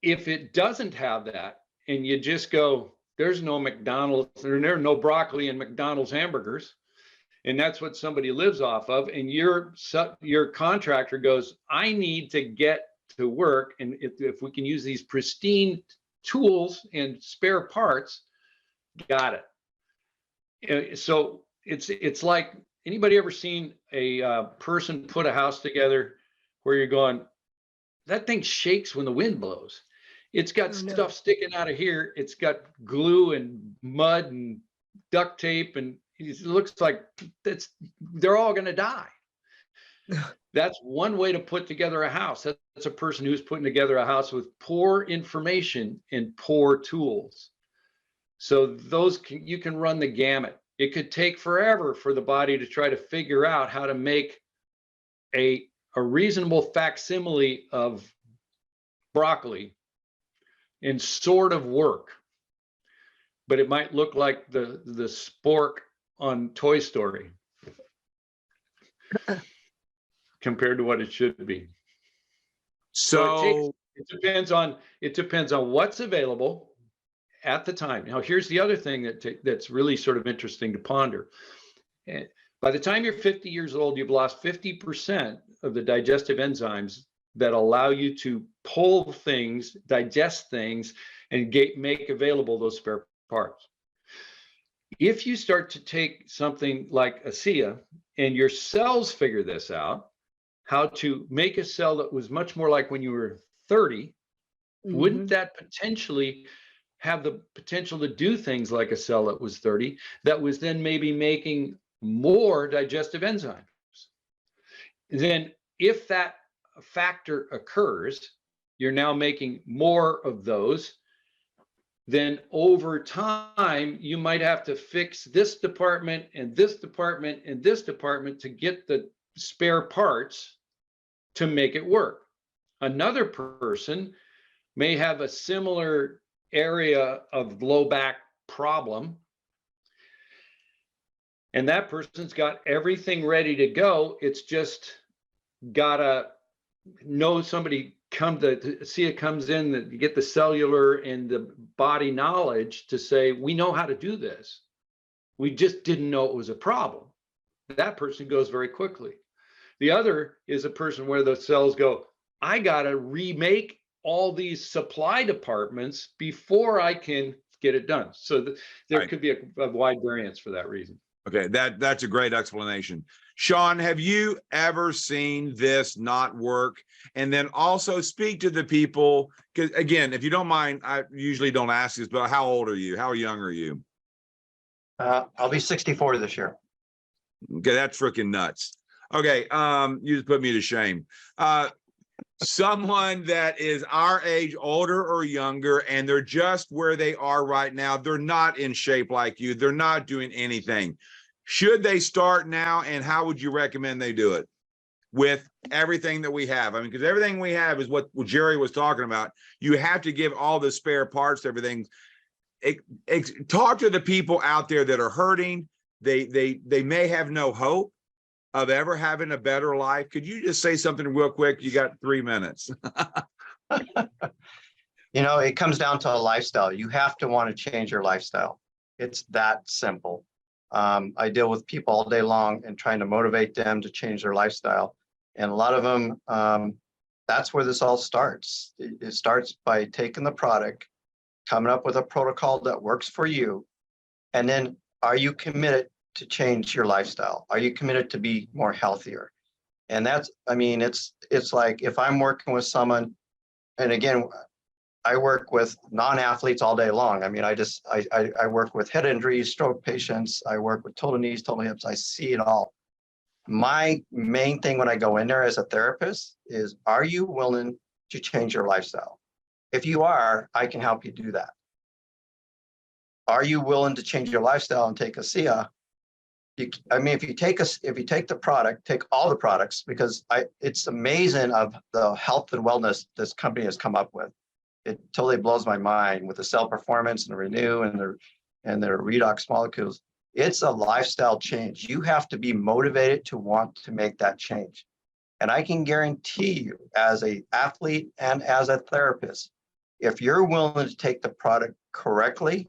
Speaker 1: If it doesn't have that, and you just go, there's no McDonald's, there's no broccoli in McDonald's hamburgers, and that's what somebody lives off of, and your contractor goes, I need to get to work, and if we can use these pristine tools and spare parts, got it. So it's like, anybody ever seen a person put a house together where you're going, that thing shakes when the wind blows. It's got stuff sticking out of here. It's got glue and mud and duct tape, and it looks like they're all going to die. That's one way to put together a house. That's a person who's putting together a house with poor information and poor tools. So you can run the gamut. It could take forever for the body to try to figure out how to make a reasonable facsimile of broccoli and sort of work, but it might look like the spork on Toy Story compared to what it should be.
Speaker 4: So
Speaker 1: it depends on what's available at the time. Now, here's the other thing that's really sort of interesting to ponder. By the time you're 50 years old, you've lost 50% of the digestive enzymes that allow you to pull things, digest things, and make available those spare parts. If you start to take something like Asea and your cells figure this out, how to make a cell that was much more like when you were 30, wouldn't that potentially have the potential to do things like a cell that was 30, that was then maybe making more digestive enzymes? Then if that factor occurs, you're now making more of those, then over time, you might have to fix this department and this department and this department to get the spare parts to make it work. Another person may have a similar area of low back problem, and that person's got everything ready to go. It's just gotta know somebody Asea comes in, that you get the cellular and the body knowledge to say, we know how to do this. We just didn't know it was a problem. That person goes very quickly. The other is a person where the cells go, I gotta remake all these supply departments before I can get it done. So there could be a wide variance for that reason.
Speaker 4: okay, that's a great explanation. Shawn, have you ever seen this not work? And then also speak to the people, because again, if you don't mind, I usually don't ask this, but how old are you? How young are you?
Speaker 3: I'll be 64 this year.
Speaker 4: Okay, that's freaking nuts. Okay, you just put me to shame. Someone that is our age, older or younger, and they're just where they are right now. They're not in shape like you. They're not doing anything. Should they start now, and how would you recommend they do it with everything that we have? I mean, because everything we have is what Jerry was talking about. You have to give all the spare parts to everything. Talk to the people out there that are hurting. They may have no hope of ever having a better life. Could you just say something real quick? You got 3 minutes.
Speaker 3: You know, it comes down to a lifestyle. You have to want to change your lifestyle. It's that simple. I deal with people all day long and trying to motivate them to change their lifestyle. And a lot of them, that's where this all starts. It starts by taking the product, coming up with a protocol that works for you, And then are you committed to change your lifestyle? Are you committed to be more healthier? And that's, I mean, it's like if I'm working with someone, and again, I work with non-athletes all day long. I mean, I work with head injuries, stroke patients. I work with total knees, total hips. I see it all. My main thing when I go in there as a therapist is, are you willing to change your lifestyle? If you are, I can help you do that. Are you willing to change your lifestyle and take Asea? I mean, if you take the product, take all the products, because it's amazing of the health and wellness this company has come up with. It totally blows my mind with the cell performance and the renew and the redox molecules. It's a lifestyle change. You have to be motivated to want to make that change. And I can guarantee you, as an athlete and as a therapist, if you're willing to take the product correctly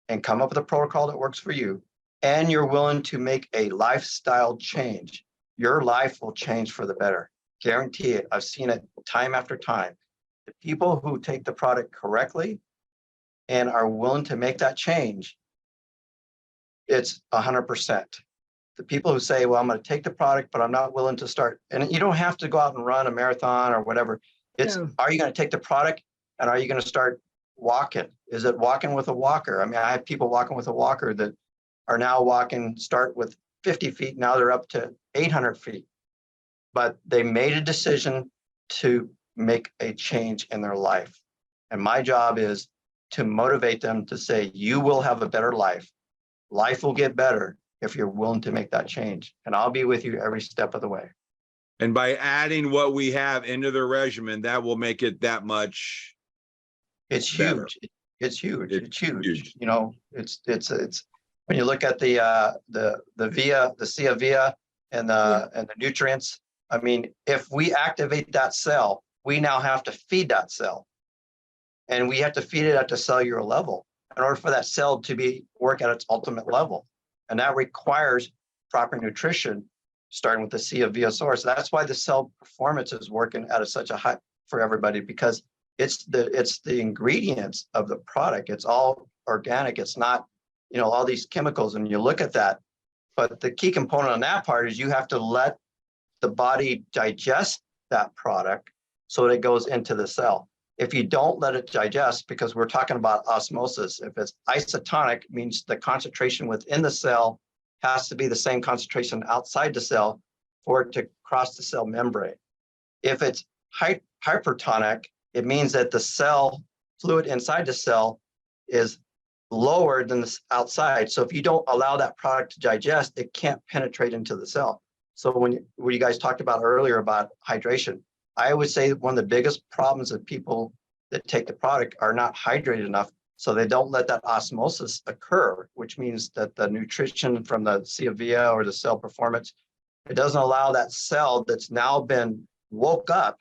Speaker 3: and come up with a protocol that works for you, and you're willing to make a lifestyle change, your life will change for the better. Guarantee it. I've seen it time after time. The people who take the product correctly and are willing to make that change, it's 100%. The people who say, well, I'm going to take the product, but I'm not willing to start. And you don't have to go out and run a marathon or whatever. It's,
Speaker 5: No.
Speaker 3: Are you going to take the product and are you going to start walking? Is it walking with a walker? I mean, I have people walking with a walker that are now walking, start with 50 feet. Now they're up to 800 feet. But they made a decision to make a change in their life. And my job is to motivate them to say, you will have a better life. Life will get better if you're willing to make that change. And I'll be with you every step of the way.
Speaker 4: And by adding what we have into the regimen, that will make it that much.
Speaker 3: It's
Speaker 4: better.
Speaker 3: huge. It's huge.
Speaker 4: It's
Speaker 3: It's huge.
Speaker 4: huge.
Speaker 3: You know, it's when you look at the Asea Via and the nutrients. I mean, if we activate that cell, we now have to feed that cell, and we have to feed it at the cellular level in order for that cell to work at its ultimate level, and that requires proper nutrition, starting with the Asea Via source. That's why the cell performance is working at such a high for everybody, because it's the ingredients of the product. It's all organic. It's not, all these chemicals, and you look at that. But the key component on that part is you have to let the body digest that product so that it goes into the cell. If you don't let it digest, because we're talking about osmosis, if it's isotonic, means the concentration within the cell has to be the same concentration outside the cell for it to cross the cell membrane. If it's hypertonic, it means that the cell fluid inside the cell is lower than the outside. So if you don't allow that product to digest, it can't penetrate into the cell. So when you guys talked about earlier about hydration, I would say one of the biggest problems of people that take the product are not hydrated enough. So they don't let that osmosis occur, which means that the nutrition from the Asea Via or the cell performance, it doesn't allow that cell that's now been woke up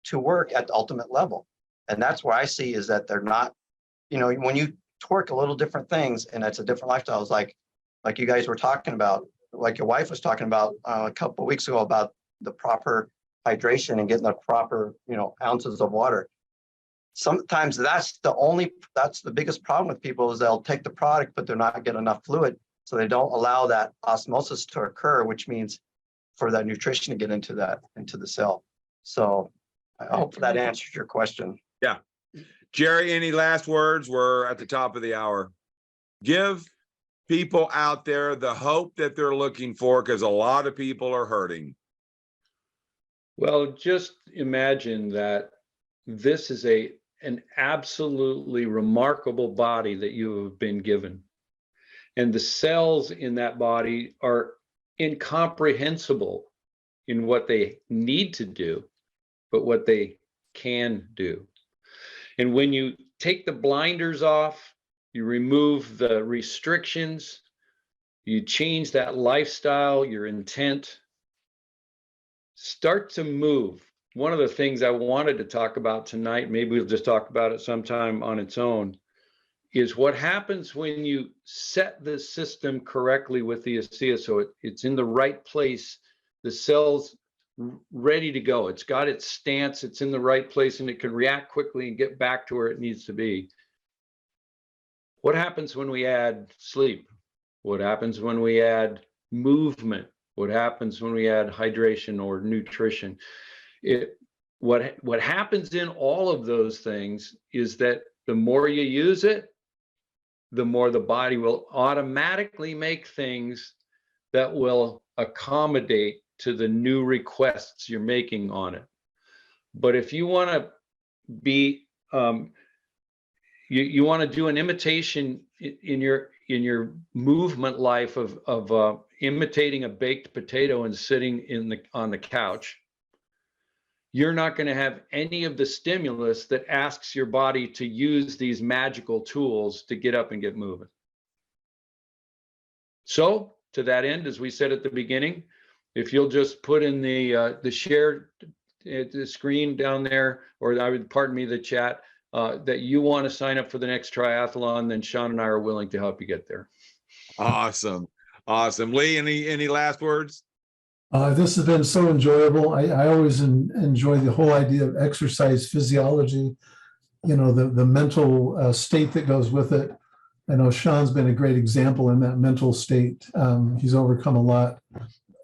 Speaker 3: to work at the ultimate level. And that's where I see is that they're not, when you torque a little different things and it's a different lifestyle, it's like you guys were talking about, like your wife was talking about a couple of weeks ago about the proper hydration and getting the proper, ounces of water. Sometimes that's the biggest problem with people is they'll take the product, but they're not getting enough fluid. So they don't allow that osmosis to occur, which means for that nutrition to get into the cell. So I hope that answers your question.
Speaker 4: Yeah. Jerry, any last words? We're at the top of the hour. Give people out there the hope that they're looking for, because a lot of people are hurting.
Speaker 1: Well, just imagine that this is an absolutely remarkable body that you have been given. And the cells in that body are incomprehensible in what they need to do, but what they can do. And when you take the blinders off, you remove the restrictions, you change that lifestyle, your intent, start to move. One of the things I wanted to talk about tonight, maybe we'll just talk about it sometime on its own, is what happens when you set the system correctly with the Asea, so it's in the right place, the cell's ready to go. It's got its stance, it's in the right place, and it can react quickly and get back to where it needs to be. What happens when we add sleep? What happens when we add movement? What happens when we add hydration or nutrition? What happens in all of those things is that the more you use it, the more the body will automatically make things that will accommodate to the new requests you're making on it. But if you want to be, you want to do an imitation in your movement life of imitating a baked potato and sitting on the couch, you're not going to have any of the stimulus that asks your body to use these magical tools to get up and get moving. So to that end, as we said at the beginning, if you'll just put in the share the screen down there, or I would, pardon me, the chat, that you want to sign up for the next triathlon, then Shawn and I are willing to help you get there.
Speaker 4: Awesome. Awesome. Lee, any last words?
Speaker 2: This has been so enjoyable. I always enjoy the whole idea of exercise physiology, you know, the mental state that goes with it. I know Shawn's been a great example in that mental state. He's overcome a lot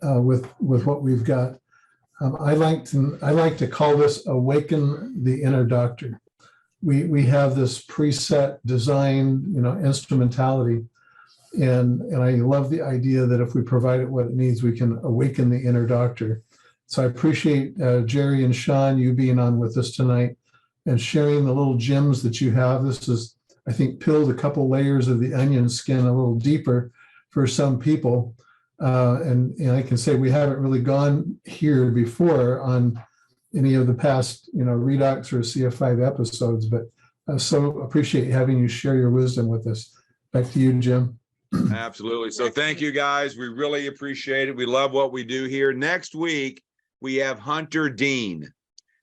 Speaker 2: with what we've got. I like to call this awaken the inner doctor. We have this preset design, you know, instrumentality. And I love the idea that if we provide it what it needs, we can awaken the inner doctor. So I appreciate Jerry and Shawn, you being on with us tonight and sharing the little gems that you have. This is, I think, peeled a couple layers of the onion skin a little deeper for some people. And I can say we haven't really gone here before on any of the past, you know, Redox or CF5 episodes, but I so appreciate having you share your wisdom with us. Back to you, Jim.
Speaker 4: Absolutely. So thank you guys. We really appreciate it. We love what we do here. Next week, we have Hunter Dean.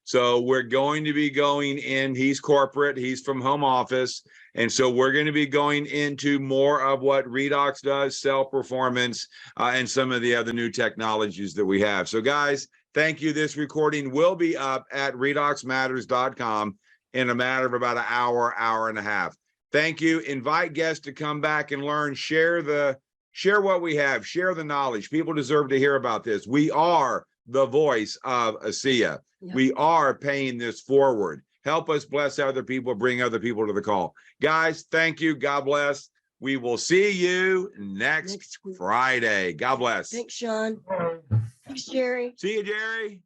Speaker 4: So we're going to be going in, he's corporate, he's from home office. And so we're going to be going into more of what Redox does, cell performance, and some of the other new technologies that we have. So guys, thank you. This recording will be up at redoxmatters.com in a matter of about an hour, hour and a half. Thank you. Invite guests to come back and learn, share what we have, share the knowledge. People deserve to hear about this. We are the voice of Asea.
Speaker 5: Yeah.
Speaker 4: We are paying this forward. Help us bless other people, bring other people to the call. Guys, thank you. God bless. We will see you next
Speaker 5: week.
Speaker 4: Friday. God bless.
Speaker 5: Thanks, Shawn. Thanks, Jerry.
Speaker 4: See you, Jerry.